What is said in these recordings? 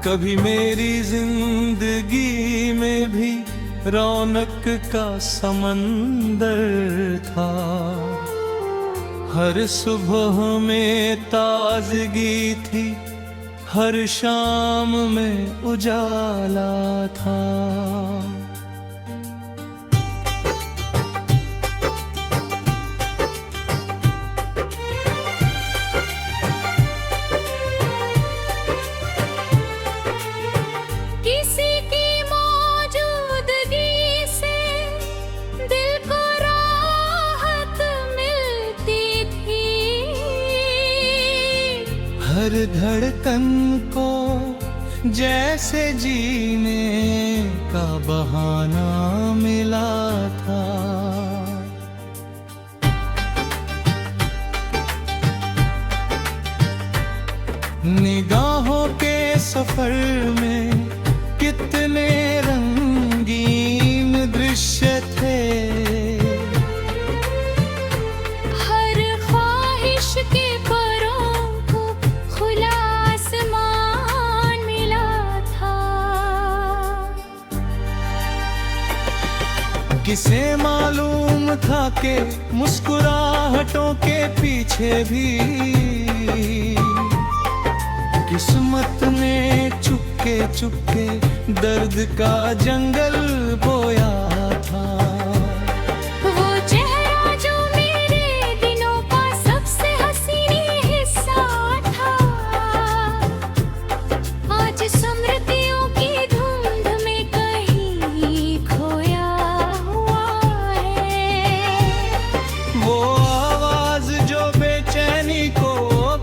कभी मेरी जिंदगी में भी रौनक का समंदर था। हर सुबह में ताजगी थी, हर शाम में उजाला था। हर धड़कन को जैसे जीने का बहाना मिला था। निगाहों के सफर में कितने रंगीन दृश्य थे। हर ख्वाहिश के किसे मालूम था कि मुस्कुराहटों के पीछे भी किस्मत ने चुपके चुपके दर्द का जंगल बोया था। वो चेहरा जो मेरे दिनों का सबसे हसीन हिस्सा था, आज स्मृतियों की धुंध में कहीं खोया। वो आवाज जो बेचैनी को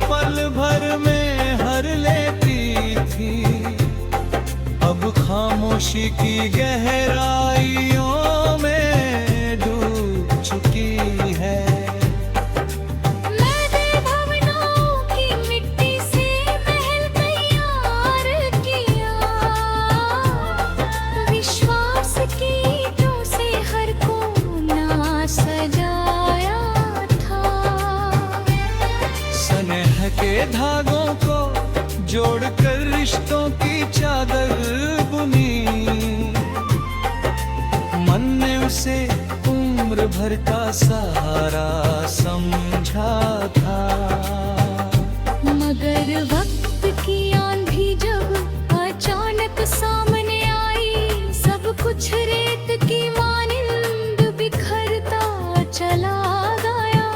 पल भर में हर लेती थी, अब खामोशी की गहराइयों में डूब चुकी है। मैंने भवनों की मिट्टी से महल तैयार किया, विश्वास की ईंटों से हर कोना सजाया था। स्नेह के धागों को जोड़कर रिश्तों की चादर बुनी, मन ने उसे उम्र भर का सहारा समझा था। मगर वक्त की आंधी जब अचानक सामने आई, सब कुछ रेत की मानिंद बिखरता चला गया।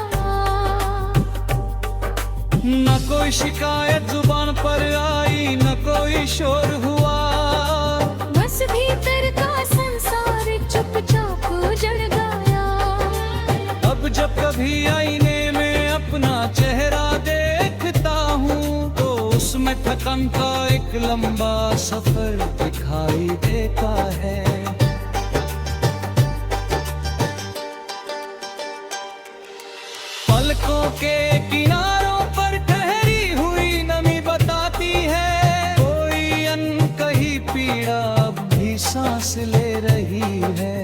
न कोई शिकायत जुबान पर आई, न कोई शोर हुआ, बस भीतर का संसार चुपचाप उजड़ गया। अब जब कभी आईने में अपना चेहरा देखता हूँ, तो उसमें थकन का एक लंबा सफर दिखाई देता है। पलकों के किनारों पर ठहरी हुई नमी बताती है, कोई अनकही पीड़ा अब भी सांस ले रही है।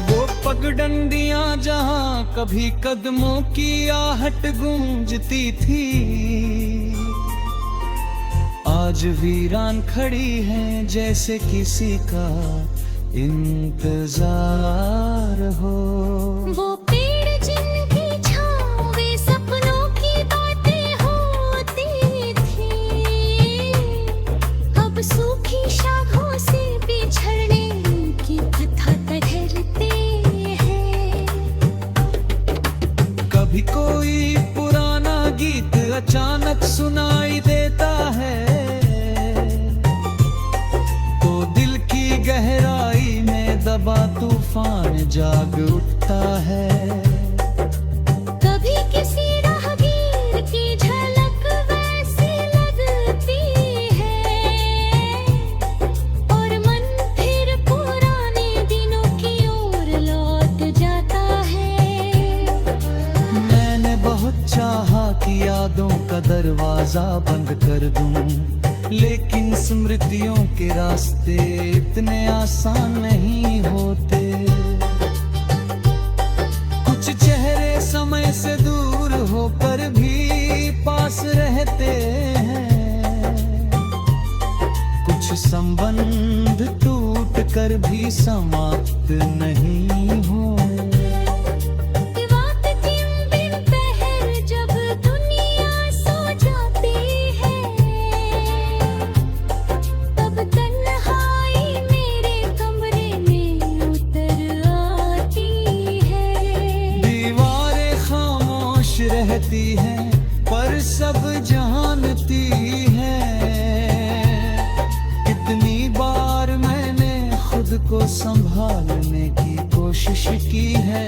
वो पगडंडियां जहां कभी कदमों की आहट गूंजती थी, आज वीरान खड़ी हैं जैसे किसी का इंतजार हो। वो पेड़ जिनकी छाँव वे सपनों की बातें होती थी, अब सूखी शाखों से बिछड़ने की प्रथा ठहरते हैं। कभी कोई पुराना गीत अचानक सुनाई देता है, तो दिल की गहराई में दबा तूफान जाग उठता है। कभी किसी राहगीर की झलक वैसी लगती है, और मन फिर पुराने दिनों की ओर लौट जाता है। मैंने बहुत चाहा कि यादों का दरवाजा बंद कर दूं, लेकिन स्मृतियों के रास्ते इतने आसान नहीं होते। कुछ चेहरे समय से दूर होकर भी पास रहते हैं, संबंध टूट कर भी समाप्त नहीं हो। रात दिन दिन पहर जब दुनिया सो जाती है, तब तन्हाई मेरे कमरे में उतर आती है। दीवारें खामोश रहती हैं पर सब जानती है। कितनी बार मैंने खुद को संभालने की कोशिश की है।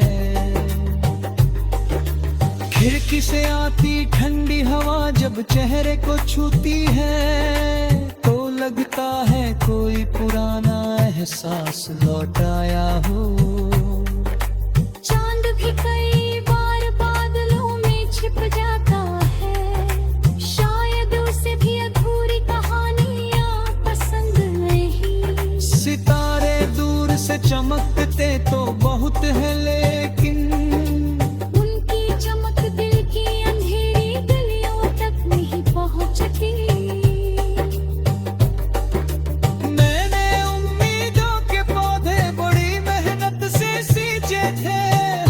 खिड़की से आती ठंडी हवा जब चेहरे को छूती है, तो लगता है कोई पुराना एहसास लौट आया हो। चांद भी कई बार बादलों में छिप जाता है, शायद उसे भी अधूरी कहानियां पसंद नहीं। सितारे दूर से चमकते तो बहुत है, लेकिन उनकी चमक दिल की अंधेरी गलियों तक नहीं पहुंचती। मैंने उम्मीदों के पौधे बड़ी मेहनत से सींचे थे।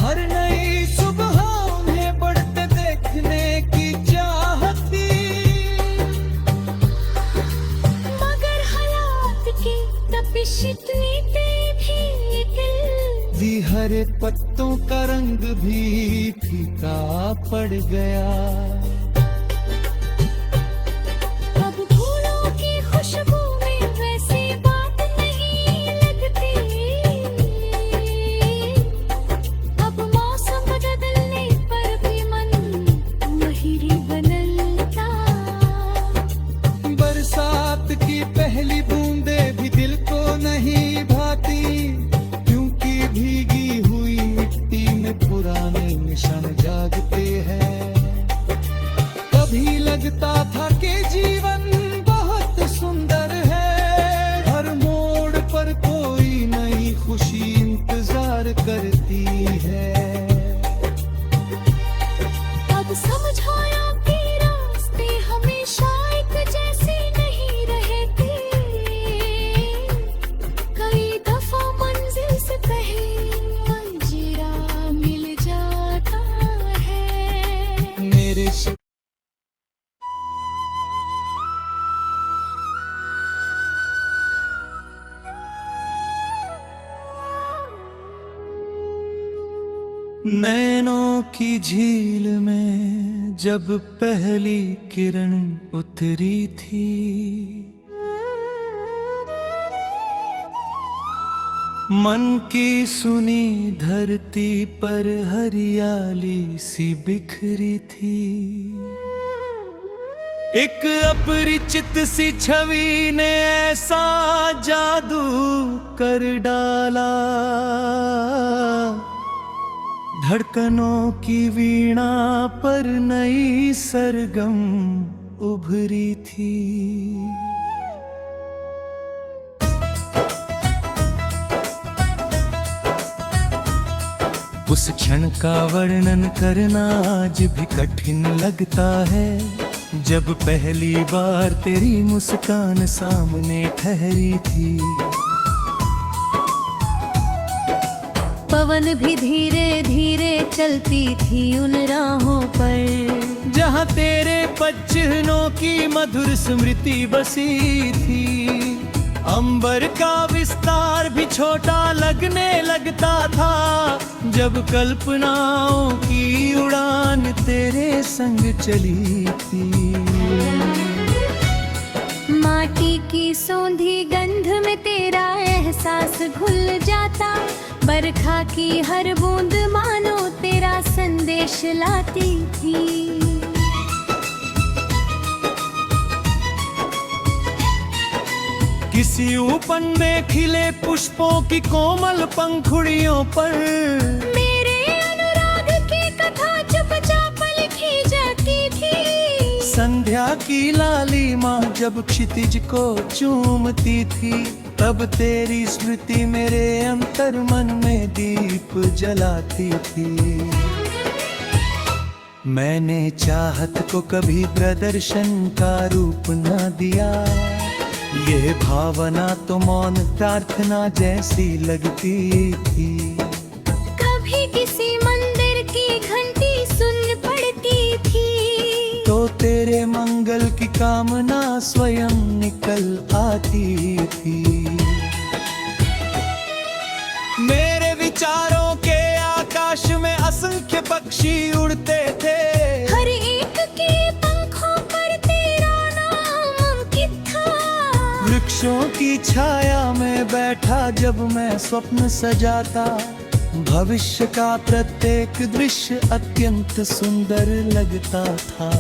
हर नई सुबह उन्हें बढ़ते देखने की चाहत थी। मगर हालात की तपिश इतनी तेज भी हरे पत्तों का रंग भी फीका पड़ गया। अब फूलों की खुशबू में वैसी बात नहीं लगती। अब मौसम बदलने पर भी मन वही बदलता। बरसात की पहली बूंदे भी दिल को नहीं भाती, क्योंकि भीगी हुई मिट्टी में पुराने निशान जागते हैं। कभी लगता था कि जीवन बहुत सुंदर है, हर मोड़ पर कोई नई खुशी इंतजार करती है। अब समझ आया कि रास्ते हमेशा एक जैसे नहीं रहते। कई दफा मंजिल से पहले मंजिला मिल जाता है। मेरे नैनों की झील में जब पहली किरण उतरी थी, मन की सुनी धरती पर हरियाली सी बिखरी थी। एक अपरिचित सी छवि ने ऐसा जादू कर डाला, धड़कनों की वीणा पर नई सरगम उभरी थी। उस क्षण का वर्णन करना आज भी कठिन लगता है, जब पहली बार तेरी मुस्कान सामने ठहरी थी। पवन भी धीरे धीरे चलती थी उन राहों पर, जहाँ तेरे पच्चनों की मधुर स्मृति बसी थी। अंबर का विस्तार भी छोटा लगने लगता था, जब कल्पनाओं की उड़ान तेरे संग चली थी। माटी की सौंधी गंध में तेरा एहसास घुल जाता, बरखा की हर बूंद मानो तेरा संदेश लाती थी। किसी उपन में खिले पुष्पों की कोमल पंखुड़ियों पर मेरे अनुराग की कथा चुपचाप लिखी जाती थी। संध्या की लालिमा जब क्षितिज को चूमती थी, तब तेरी स्मृति मेरे अंतर मन में दीप जलाती थी। मैंने चाहत को कभी प्रदर्शन का रूप न दिया, ये भावना तो मौन प्रार्थना जैसी लगती थी। कभी किसी मंदिर की घंटी सुन पड़ती थी, तो तेरे मंगल की कामना स्वयं निकल आती थी। मेरे विचारों के आकाश में असंख्य पक्षी उड़ते थे, हर एक के पंखों पर तेरा नाम अंकित था। वृक्षों की छाया में बैठा जब मैं स्वप्न सजाता, भविष्य का प्रत्येक दृश्य अत्यंत सुंदर लगता था।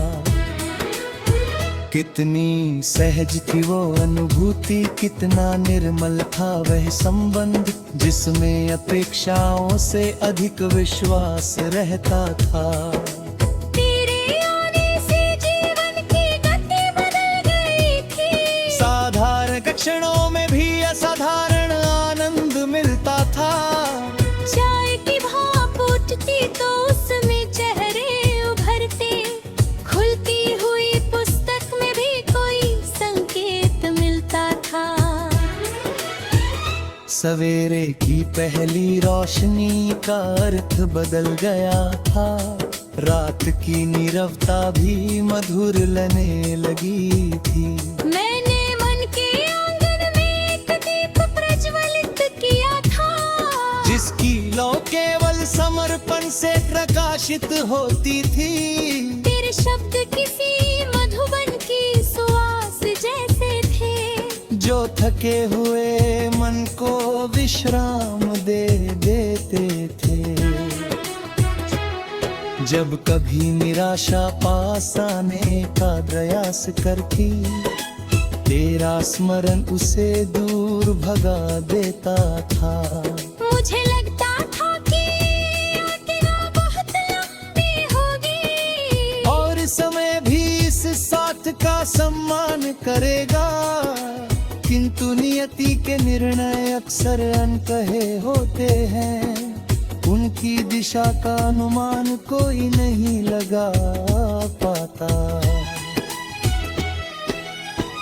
कितनी सहज थी वो अनुभूति, कितना निर्मल था वह संबंध, जिसमें अपेक्षाओं से अधिक विश्वास रहता था। तेरे आने से जीवन की गति बदल गई थी, साधारण क्षणों में भी असाधारण आनंद मिलता था। चाय की भाप उठती तो उसमें चेहरे उभरते, खुलती हुई पुस्तक में भी कोई संकेत मिलता था। सवेरे की पहली रोशनी का अर्थ बदल गया था, रात की नीरवता भी मधुर लगने लगी थी। मैंने मन के आंगन में एक दीप प्रज्वलित किया था, जिसकी लौ केवल समर्पण से प्रकाशित होती थी। तेरे शब्द किसी मधुबन की सुवास जैसे थे, जो थके हुए मन को विश्राम दे देते थे। जब कभी निराशा पास आने का प्रयास करती, तेरा स्मरण उसे दूर भगा देता था। मुझे लगता था कि यात्रा बहुत लंबी होगी, और समय भी इस साथ का सम्मान करेगा, किंतु नियति के निर्णय अक्सर अनकहे होते हैं, उनकी दिशा का अनुमान कोई नहीं लगा पाता।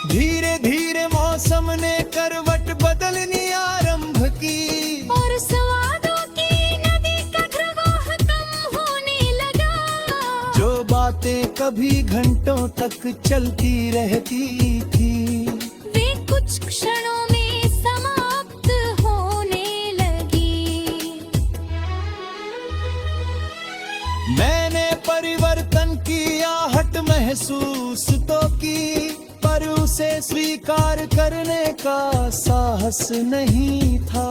धीरे धीरे मौसम ने करवट बदलनी आरंभ की, और स्वादों की नदी का प्रवाह कम होने लगा। जो बातें कभी घंटों तक चलती रहती थी, वे कुछ क्षणों में समाप्त होने लगी। मैंने परिवर्तन की आहट महसूस तो की, पर उसे स्वीकार करने का साहस नहीं था।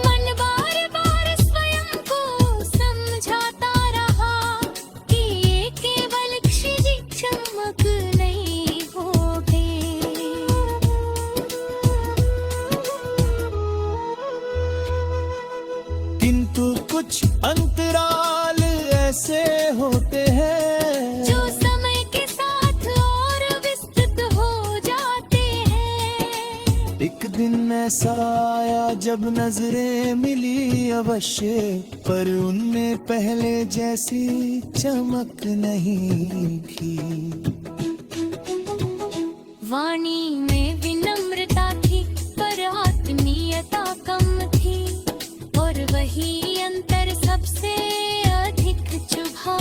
मन बार बार स्वयं को समझाता रहा कि ये केवल क्षणिक चमक नहीं होगी। किंतु कुछ अंतराल ऐसे होते हैं, जो समय के साथ और विस्तृत हो जाते हैं। एक दिन ऐसा आया जब नजरें मिली अवश्य, पर उनमें पहले जैसी चमक नहीं थी। वाणी में विनम्रता थी, पर आत्मीयता कम थी, और वही अंतर सबसे अधिक चुभा।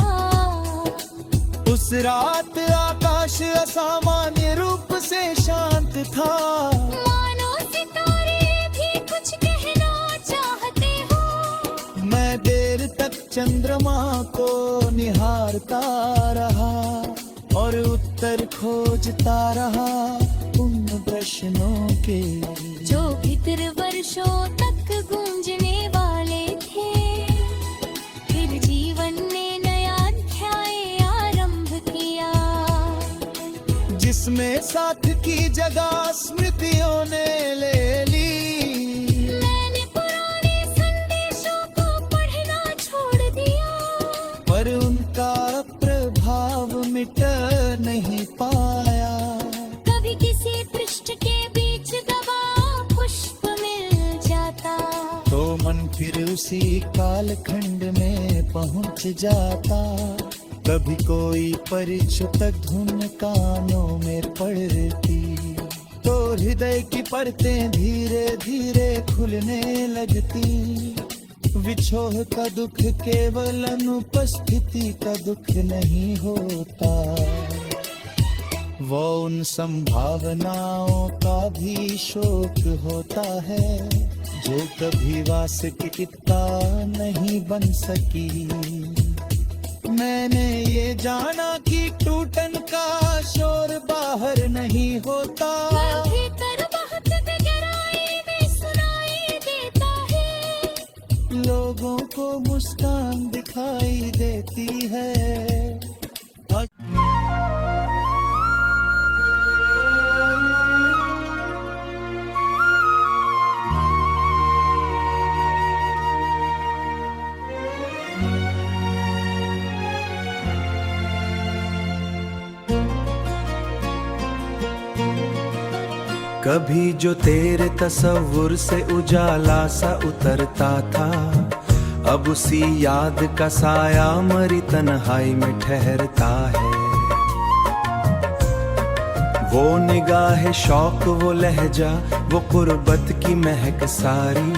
उस रात आकाश असामान्य रूप से शांत था, मानो सितारे भी कुछ कहना चाहते हो। मैं देर तक चंद्रमा को निहारता रहा, और उत्तर खोजता रहा उन प्रश्नों के, जो भीतर वर्षों तक गूंजने वाले थे। फिर जीवन ने नया अध्याय आरंभ किया, जिसमें साथ की जगह स्मृतियों ने ले ली। मैंने पुराने संदेशों को पढ़ना छोड़ दिया, पर उनका प्रभाव मिट नहीं पाया। कभी किसी पृष्ठ के बीच दबा पुष्प मिल जाता, तो मन फिर उसी कालखंड में पहुंच जाता। कभी कोई परिचित धुन कानों में पड़ती, तो हृदय की परतें धीरे धीरे खुलने लगती। विछोह का दुख केवल अनुपस्थिति का दुख नहीं होता, वो उन संभावनाओं का भी शोक होता है जो कभी वास्तविकता नहीं बन सकी। मैंने ये जाना कि टूटन का शोर बाहर नहीं होता, भीतर बहुत गहराई में सुनाई देता है। लोगों को मुस्कान दिखाई देती है। कभी जो तेरे तसव्वुर से उजाला सा उतरता था, अब उसी याद का साया मरी तन्हाई में ठहरता है। वो निगाह शौक, वो लहजा, वो कुर्बत की महक सारी,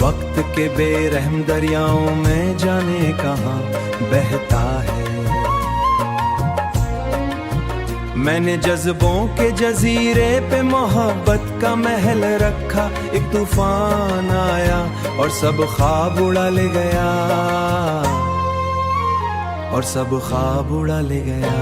वक्त के बेरहम दरियाओं में जाने कहाँ बहता है। मैंने जज्बों के जजीरे पे मोहब्बत का महल रखा, एक तूफान आया और सब ख्वाब उड़ा ले गया, और सब ख्वाब उड़ा ले गया।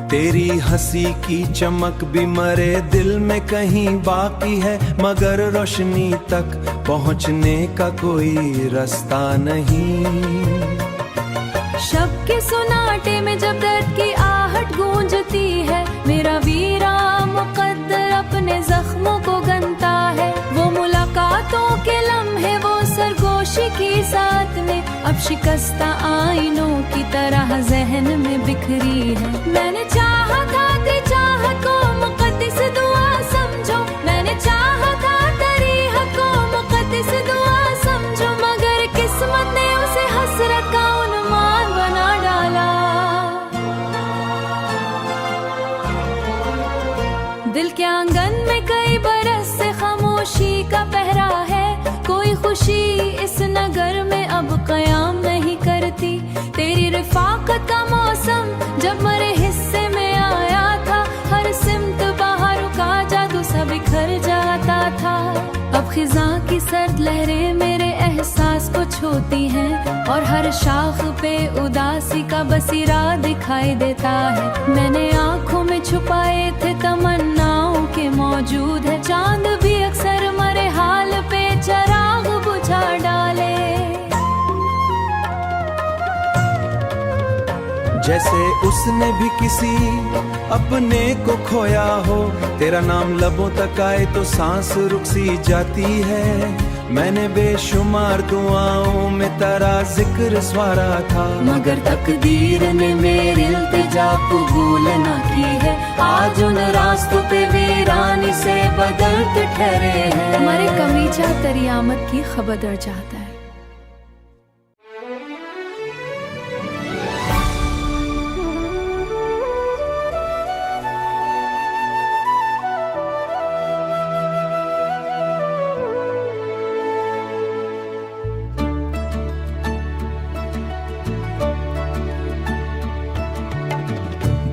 तेरी हंसी की चमक भी मरे दिल में कहीं बाकी है, मगर रोशनी तक पहुंचने का कोई रास्ता नहीं। शब के सुनाटे में जब दर्द की आहट गूंजती है, मेरा वीरा मुकद्दर अपने जख्मों को गनता है। वो मुलाकातों के लम्हे, वो सरगोशी की साथ में अब शिकस्ता आईनों की तरह जहन में बिखरी है। मैंने चाहा था तेरी चाहत को मुकद्दस दुआ समझो, मैंने चाहा था तेरी हक को मुकद्दस दुआ समझो, मगर किस्मत ने उसे हसरत का उन्माद बना डाला। दिल के आंगन में कई बरस से खामोशी का पहरा है, कोई खुशी इस नगर में अब कयाम नहीं करती। तेरी रिफाकत का मौसम जब मेरे हिस्से में आया था, हर सिमत बाहर का जादू सा बिखर जाता था। अब खिजा की सर्द लहरें मेरे एहसास को छूती हैं, और हर शाख पे उदासी का बसीरा दिखाई देता है। मैंने आंखों में छुपाए थे तमन्नाओं के मौजूद है, चांद भी अक्सर मरे हाल पे चराग बुझा डाले। जैसे उसने भी किसी अपने को खोया हो, तेरा नाम लबों तक आए तो सांस रुक सी जाती है। मैंने बेशुमार दुआओं में तेरा जिक्र सवारा था, मगर तकदीर ने मेरी इल्तिजा कबूल न की है। आज उन रास्तों पे वीरानी से बदलते ठहरे हैं। हमारे कमीजा करियामत की खबर दर जाता है।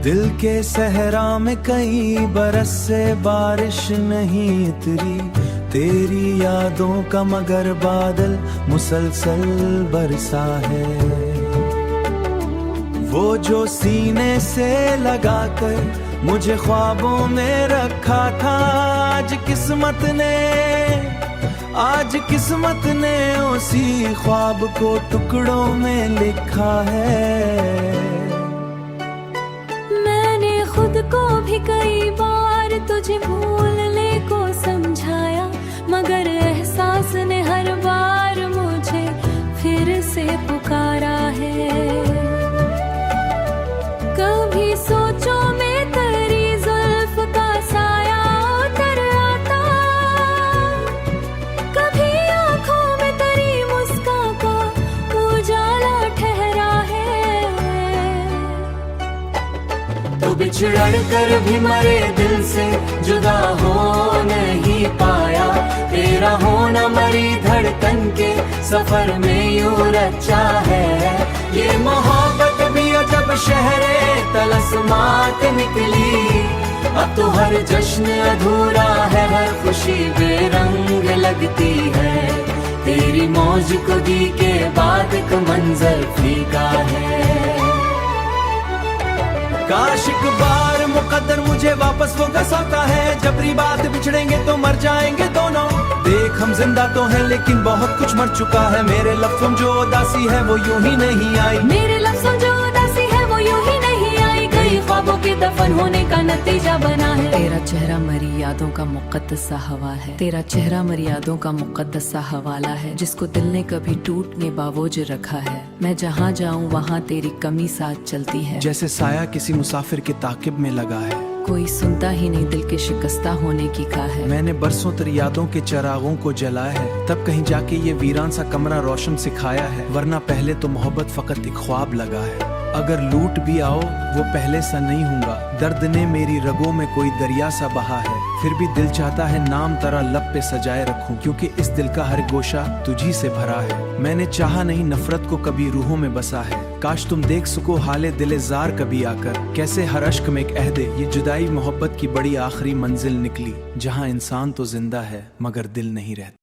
दिल के सहरा में कई बरस से बारिश नहीं उतरी, तेरी यादों का मगर बादल मुसलसल बरसा है। वो जो सीने से लगाकर मुझे ख्वाबों में रखा था, आज किस्मत ने उसी ख्वाब को टुकड़ों में लिखा है। खुद को भी कई बार तुझे भूलने को समझाया, मगर एहसास ने हर बार मुझे फिर से पुकारा है। कभी सोचो में तेरी जुल्फ का साया उतर आता, कभी आंखों में तेरी मुस्कान का उजाला ठहरा है। बिछड़ कर भी मरे दिल से जुदा हो नहीं पाया, तेरा होना मरी धड़कन के सफर में यूं रचा है। ये मोहब्बत भी अजब शहरे तलस्मात निकली, अब तो हर जश्न अधूरा है, हर खुशी बेरंग लगती है। तेरी मौज को दी के बाद एक मंजर फीका है। काश एक बार मुकद्दर मुझे वापस वो गसाता है, जबरी बात बिछड़ेंगे तो मर जाएंगे दोनों। देख हम जिंदा तो हैं लेकिन बहुत कुछ मर चुका है, मेरे लफ्ज़ों में जो उदासी है वो यूं ही नहीं आई, मेरे लफ्ज़ों में जो उदासी है वो यूं ही नहीं आई, कई ख्वाबों के दफन होने का नतीजा बना है। तेरा चेहरा मरी यादों का मुक़द्दस सा हवा है, तेरा चेहरा मरी यादों का मुक़द्दस सा हवाला है, जिसको दिल ने कभी टूटने बावोज रखा है। मैं जहाँ जाऊँ वहाँ तेरी कमी साथ चलती है, जैसे साया किसी मुसाफिर के ताकिब में लगा है। कोई सुनता ही नहीं दिल के शिकस्ता होने की का है। मैंने बरसों तेरी यादों के चिरागों को जलाया है, तब कहीं जाके ये वीरान सा कमरा रोशन सिखाया है, वरना पहले तो मोहब्बत फकत एक ख्वाब लगा है। अगर लूट भी आओ वो पहले सा नहीं होगा, दर्द ने मेरी रगों में कोई दरिया सा बहा है, फिर भी दिल चाहता है नाम तेरा लब पे सजाए रखूं, क्योंकि इस दिल का हर गोशा तुझी से भरा है। मैंने चाहा नहीं नफरत को कभी रूहों में बसा है, काश तुम देख सको हाले दिले जार कभी आकर, कैसे हर अश्क में एक अहदे ये जुदाई मोहब्बत की बड़ी आखिरी मंजिल निकली, जहाँ इंसान तो जिंदा है मगर दिल नहीं रहता।